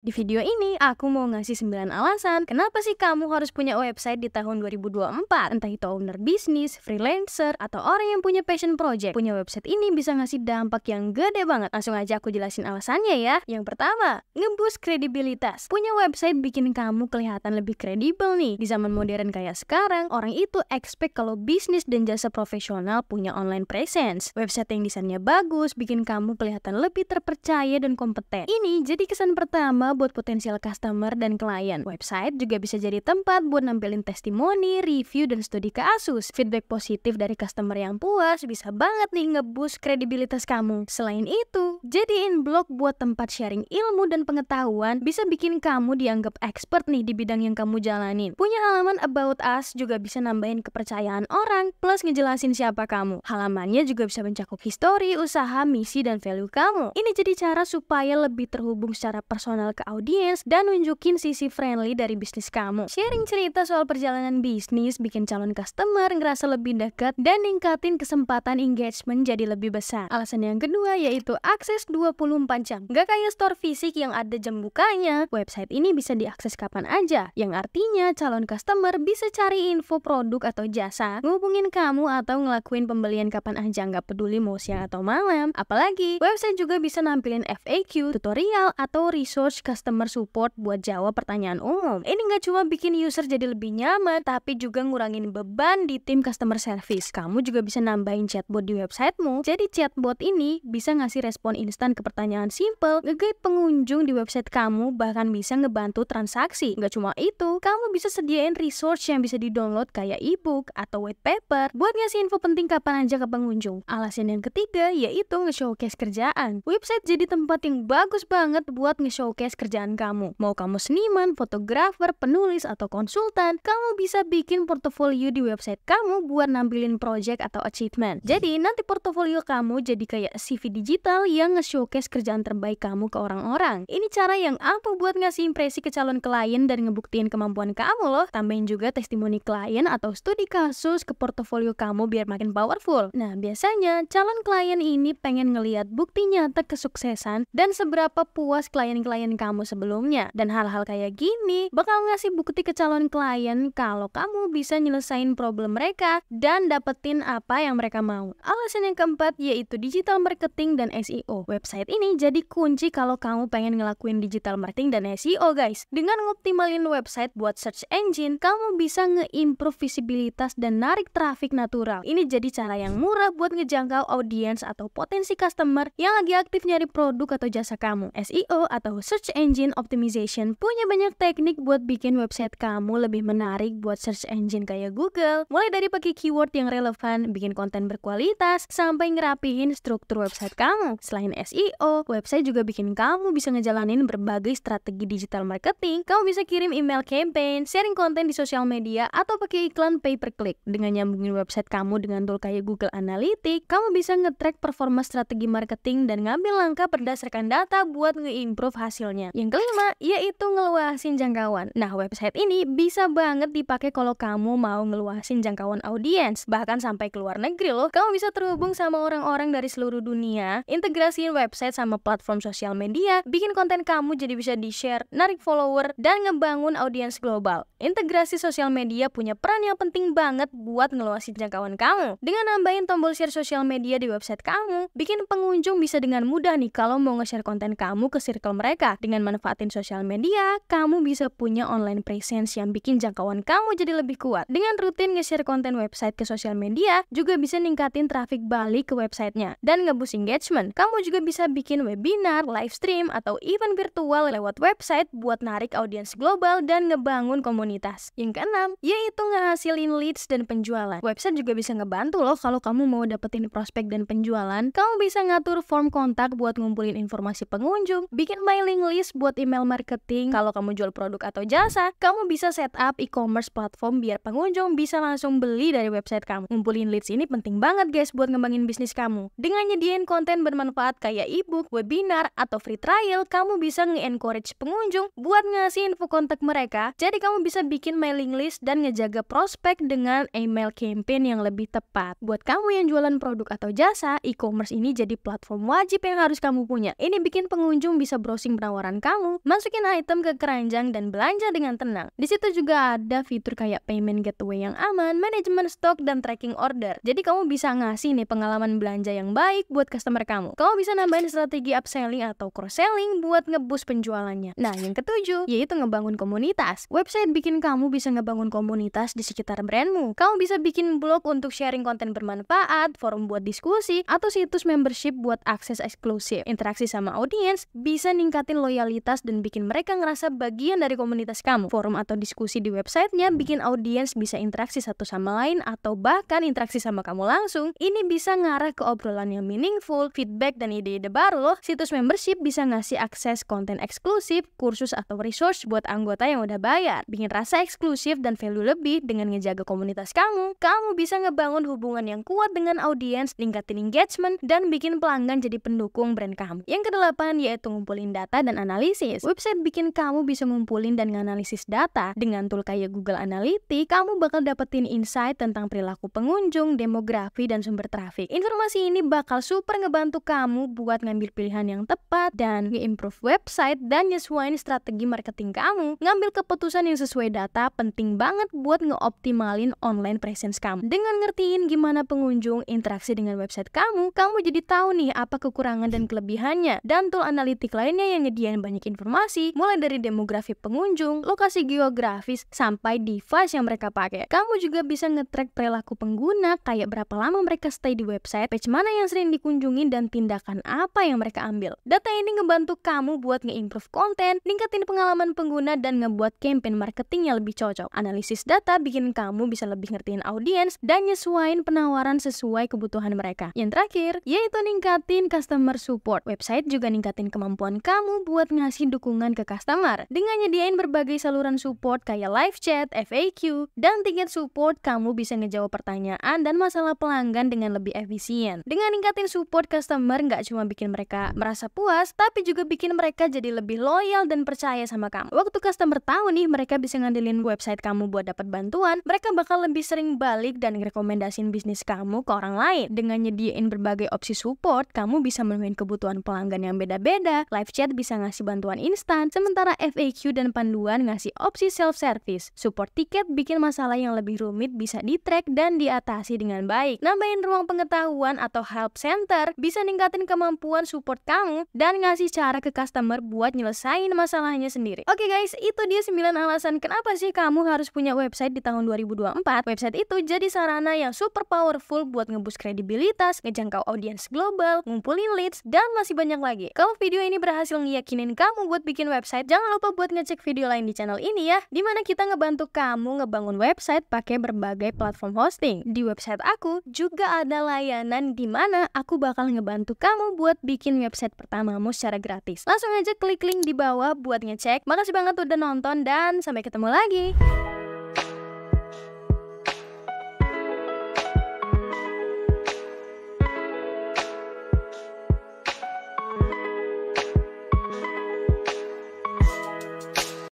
Di video ini, aku mau ngasih 9 alasan kenapa sih kamu harus punya website di tahun 2024. Entah itu owner bisnis, freelancer, atau orang yang punya passion project. Punya website ini bisa ngasih dampak yang gede banget. Langsung aja aku jelasin alasannya ya. Yang pertama, nge-boost kredibilitas. Punya website bikin kamu kelihatan lebih kredibel nih. Di zaman modern kayak sekarang, orang itu expect kalau bisnis dan jasa profesional punya online presence. Website yang desainnya bagus, bikin kamu kelihatan lebih terpercaya dan kompeten. Ini jadi kesan pertama buat potensial customer dan klien. Website juga bisa jadi tempat buat nampilin testimoni, review, dan studi kasus. Feedback positif dari customer yang puas bisa banget nih nge-boost kredibilitas kamu. Selain itu, jadiin blog buat tempat sharing ilmu dan pengetahuan bisa bikin kamu dianggap expert nih di bidang yang kamu jalanin. Punya halaman about us juga bisa nambahin kepercayaan orang, plus ngejelasin siapa kamu. Halamannya juga bisa mencakup histori, usaha, misi, dan value kamu. Ini jadi cara supaya lebih terhubung secara personal ke audiens dan nunjukin sisi friendly dari bisnis kamu. Sharing cerita soal perjalanan bisnis bikin calon customer ngerasa lebih dekat dan ningkatin kesempatan engagement jadi lebih besar. Alasan yang kedua yaitu akses 24 jam. Gak kayak store fisik yang ada jam bukanya, website ini bisa diakses kapan aja, yang artinya calon customer bisa cari info produk atau jasa, ngubungin kamu atau ngelakuin pembelian kapan aja, nggak peduli mau siang atau malam. Apalagi, website juga bisa nampilin FAQ, tutorial, atau resource customer support buat jawab pertanyaan umum. Ini nggak cuma bikin user jadi lebih nyaman, tapi juga ngurangin beban di tim customer service. Kamu juga bisa nambahin chatbot di websitemu. Jadi chatbot ini bisa ngasih respon instan ke pertanyaan simple, nge-guide pengunjung di website kamu, bahkan bisa ngebantu transaksi. Nggak cuma itu, kamu bisa sediain resource yang bisa di-download kayak ebook atau white paper buat ngasih info penting kapan aja ke pengunjung. Alasan yang ketiga yaitu nge-showcase kerjaan. Website jadi tempat yang bagus banget buat nge-showcase kerjaan kamu. Mau kamu seniman, fotografer, penulis, atau konsultan, kamu bisa bikin portofolio di website kamu buat nampilin project atau achievement. Jadi nanti portofolio kamu jadi kayak CV digital yang nge-showcase kerjaan terbaik kamu ke orang-orang. Ini cara yang ampuh buat ngasih impresi ke calon klien dan ngebuktiin kemampuan kamu loh. Tambahin juga testimoni klien atau studi kasus ke portofolio kamu biar makin powerful. Nah, biasanya calon klien ini pengen ngeliat bukti nyata kesuksesan dan seberapa puas klien-klien kamu sebelumnya. Dan hal-hal kayak gini bakal ngasih bukti ke calon klien kalau kamu bisa nyelesain problem mereka dan dapetin apa yang mereka mau. Alasan yang keempat yaitu digital marketing dan SEO. Website ini jadi kunci kalau kamu pengen ngelakuin digital marketing dan SEO, guys. Dengan ngoptimalin website buat search engine, kamu bisa nge-improve visibilitas dan narik traffic natural. Ini jadi cara yang murah buat ngejangkau audiens atau potensi customer yang lagi aktif nyari produk atau jasa kamu. SEO atau Search Engine Optimization punya banyak teknik buat bikin website kamu lebih menarik buat search engine kayak Google. Mulai dari pakai keyword yang relevan, bikin konten berkualitas, sampai ngerapihin struktur website kamu. Selain SEO, website juga bikin kamu bisa ngejalanin berbagai strategi digital marketing. Kamu bisa kirim email campaign, sharing konten di sosial media, atau pakai iklan pay per click. Dengan nyambungin website kamu dengan tool kayak Google Analytics, kamu bisa nge-track performa strategi marketing dan ngambil langkah berdasarkan data buat nge-improve hasilnya. Yang kelima, yaitu ngeluasin jangkauan. Nah, website ini bisa banget dipakai kalau kamu mau ngeluasin jangkauan audiens, bahkan sampai ke luar negeri loh. Kamu bisa terhubung sama orang-orang dari seluruh dunia, integrasiin website sama platform sosial media, bikin konten kamu jadi bisa di-share, narik follower, dan ngebangun audiens global. Integrasi sosial media punya peran yang penting banget buat ngeluasin jangkauan kamu. Dengan nambahin tombol share sosial media di website kamu, bikin pengunjung bisa dengan mudah nih kalau mau nge-share konten kamu ke circle mereka. Dengan manfaatin sosial media, kamu bisa punya online presence yang bikin jangkauan kamu jadi lebih kuat. Dengan rutin nge-share konten website ke sosial media, juga bisa ningkatin traffic balik ke websitenya dan nge-boost engagement. Kamu juga bisa bikin webinar, live stream, atau event virtual lewat website buat narik audiens global dan ngebangun komunitas. Yang keenam, yaitu ngehasilin leads dan penjualan. Website juga bisa ngebantu loh kalau kamu mau dapetin prospek dan penjualan. Kamu bisa ngatur form kontak buat ngumpulin informasi pengunjung, bikin mailing list buat email marketing. Kalau kamu jual produk atau jasa, kamu bisa set up e-commerce platform biar pengunjung bisa langsung beli dari website kamu. Ngumpulin leads ini penting banget guys buat ngembangin bisnis kamu. Dengan nyediain konten bermanfaat kayak ebook, webinar, atau free trial, kamu bisa nge-encourage pengunjung buat ngasih info kontak mereka. Jadi kamu bisa bikin mailing list dan ngejaga prospek dengan email campaign yang lebih tepat. Buat kamu yang jualan produk atau jasa, e-commerce ini jadi platform wajib yang harus kamu punya. Ini bikin pengunjung bisa browsing penawaran pengeluaran kamu, masukin item ke keranjang dan belanja dengan tenang. Di situ juga ada fitur kayak payment gateway yang aman, manajemen stok, dan tracking order. Jadi kamu bisa ngasih nih pengalaman belanja yang baik buat customer kamu. Kamu bisa nambahin strategi upselling atau cross-selling buat ngeboost penjualannya. Nah, yang ketujuh, yaitu ngebangun komunitas. Website bikin kamu bisa ngebangun komunitas di sekitar brandmu. Kamu bisa bikin blog untuk sharing konten bermanfaat, forum buat diskusi, atau situs membership buat akses eksklusif. Interaksi sama audiens bisa ningkatin loyalitas dan bikin mereka ngerasa bagian dari komunitas kamu. Forum atau diskusi di websitenya bikin audiens bisa interaksi satu sama lain atau bahkan interaksi sama kamu langsung. Ini bisa ngarah ke obrolan yang meaningful, feedback, dan ide-ide baru loh. Situs membership bisa ngasih akses konten eksklusif, kursus atau resource buat anggota yang udah bayar. Bikin rasa eksklusif dan value lebih dengan ngejaga komunitas kamu. Kamu bisa ngebangun hubungan yang kuat dengan audiens, ningkatin engagement, dan bikin pelanggan jadi pendukung brand kamu. Yang kedelapan yaitu ngumpulin data dan analisis. Website bikin kamu bisa ngumpulin dan nganalisis data. Dengan tool kayak Google Analytics, kamu bakal dapetin insight tentang perilaku pengunjung, demografi, dan sumber traffic. Informasi ini bakal super ngebantu kamu buat ngambil pilihan yang tepat dan nge-improve website dan nyesuaiin strategi marketing kamu. Ngambil keputusan yang sesuai data penting banget buat ngeoptimalin online presence kamu. Dengan ngertiin gimana pengunjung interaksi dengan website kamu jadi tahu nih apa kekurangan dan kelebihannya. Dan tool analitik lainnya yang nyediain banyak informasi, mulai dari demografi pengunjung, lokasi geografis, sampai device yang mereka pakai. Kamu juga bisa nge-track perilaku pengguna, kayak berapa lama mereka stay di website, page mana yang sering dikunjungi, dan tindakan apa yang mereka ambil. Data ini ngebantu kamu buat nge-improve konten, ningkatin pengalaman pengguna, dan ngebuat campaign marketing yang lebih cocok. Analisis data bikin kamu bisa lebih ngertiin audiens dan nyesuaiin penawaran sesuai kebutuhan mereka. Yang terakhir, yaitu ningkatin customer support. Website juga ningkatin kemampuan kamu buat ngasih dukungan ke customer. Dengan nyediain berbagai saluran support kayak live chat, FAQ, dan tiket support, kamu bisa ngejawab pertanyaan dan masalah pelanggan dengan lebih efisien. Dengan ningkatin support customer, nggak cuma bikin mereka merasa puas, tapi juga bikin mereka jadi lebih loyal dan percaya sama kamu. Waktu customer tahu nih mereka bisa ngandelin website kamu buat dapat bantuan, mereka bakal lebih sering balik dan ngerekomendasiin bisnis kamu ke orang lain. Dengan nyediain berbagai opsi support, kamu bisa memenuhi kebutuhan pelanggan yang beda-beda. Live chat bisa ngasih bantuan instan, sementara FAQ dan panduan ngasih opsi self-service. Support tiket bikin masalah yang lebih rumit bisa di-track dan diatasi dengan baik. Nambahin ruang pengetahuan atau help center bisa ningkatin kemampuan support kamu dan ngasih cara ke customer buat nyelesain masalahnya sendiri. Oke guys, itu dia 9 alasan kenapa sih kamu harus punya website di tahun 2024. Website itu jadi sarana yang super powerful buat ngeboost kredibilitas, ngejangkau audiens global, ngumpulin leads, dan masih banyak lagi. Kalau video ini berhasil ngeyakinin kamu buat bikin website, jangan lupa buat ngecek video lain di channel ini ya, dimana kita ngebantu kamu ngebangun website pakai berbagai platform hosting. Di website aku juga ada layanan dimana aku bakal ngebantu kamu buat bikin website pertamamu secara gratis. Langsung aja klik link di bawah buat ngecek. Makasih banget udah nonton dan sampai ketemu lagi.